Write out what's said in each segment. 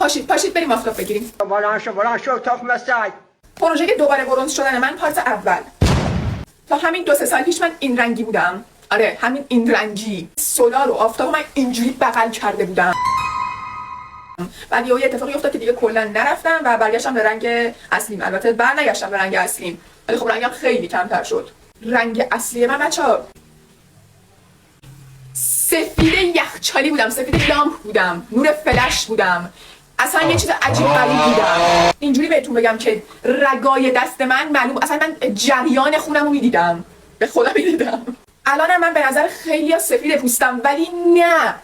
پاشید بریم آفتاب بگیریم. بلند شو تخم سگ. پروژه دوباره برنز شدن من پارت اول. تا همین 2-3 سال پیش من این رنگی بودم. آره همین این رنگی. سولار و آفتاب من اینجوری بغل کرده بودم. بعد یه اتفاقی افتاد که دیگه کلا نرفتم و برگشتم به رنگ اصلیم. البته برنگشتم به رنگ اصلیم، ولی خب رنگم خیلی کمتر شد. رنگ اصلی من بچه‌ها سفید یخچالی بودم، سفید لامپ بودم، نور فلش بودم، اصلا یه چیز عجیب غریب بودم. اینجوری بهتون بگم که رگای دست من معلوم، اصلا من جریان خونم رو میدیدم، به خدا میدیدم. الان من به نظر خیلی سفید پوستم، ولی نه،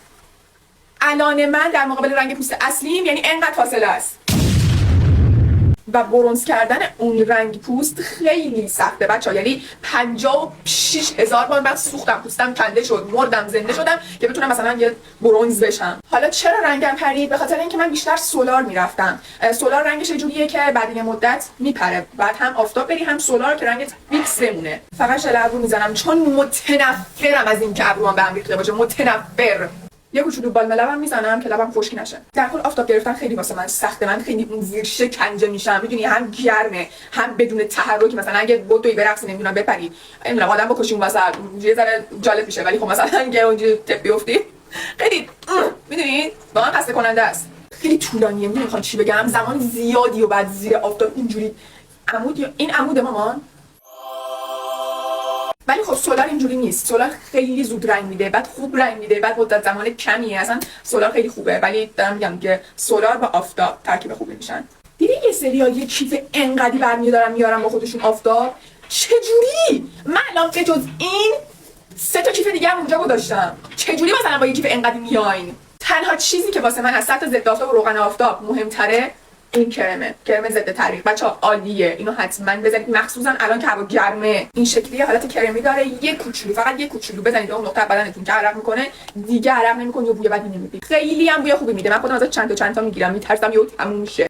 الان من در مقابل رنگ پوست اصلیم یعنی انقدر فاصله است. و برنز کردن اون رنگ پوست خیلی سخته بچه‌ها. یعنی 56,000 بار من سوختم، پوستم کنده شد، مردم، زنده شدم که بتونم مثلا یه برنز بشم. حالا چرا رنگم پرید؟ به خاطر اینکه من بیشتر سولار میرفتم. سولار رنگش یه جوریه که بعد یه مدت میپره، بعد هم آفتاب بری هم سولار که رنگت فیکس بمونه. فقط شل ابرو میزنم چون متنفرم از اینکه ابروام به هم ریخته باشه، متنفر. یه کوچولو بالم لبم میزنم که لبم خشک نشه. در کل آفتاب گرفتن خیلی واسه من سخته. من خیلی اون زیر شکنجه میشم، میدونی، هم گرمه هم بدون تحرک. مثلا اگه بدوی برقصی نمیدونم بپری، نمیدونم آدم بکشی اون وسط، یه ذره جالب میشه. ولی خب مثلا اگه اونجوری تپ بیفتی خیلی میدونید واقعا خسته کننده است. خیلی طولانیه، نمیخوام چی بگم، زمان زیادی و بعد زیر آفتاب اینجوری عمود، یا این عمود مامان. ولی خب سولار اینجوری نیست. سولار خیلی زود رنگ میده، بعد خوب رنگ میده، بعد مدت زمان کمیه. اصلا سولار خیلی خوبه، ولی دارم میگم که سولار با آفتاب ترکیب خوبی میشن. دیدی یه سری‌ها یه کیف انقدی برمی‌دارن میارن با خودشون آفتاب؟ چجوری؟ من الان به جز این 3 تا کیف دیگه هم اونجا گذاشتم. چجوری مثلا با یه کیف انقدی میاین؟ تنها چیزی که واسه من از سطح ضد آفتاب و روغن آفتاب مهمتره این کرم ضد تریق. بچه‌ها عالیه، اینو حتما بزنید، مخصوصا الان که هوا گرمه. این شکلی حالت کرمی داره، یه کوچولو، فقط یه کوچولو بزنید اون نقطه بدنتون که عرق میکنه، دیگه عرق نمیکنه و بوی بدی نمیدید. خیلی هم بوی خوبی میده. من خودم ازش چند تا میگیرم، میترسم یهو تموم شه.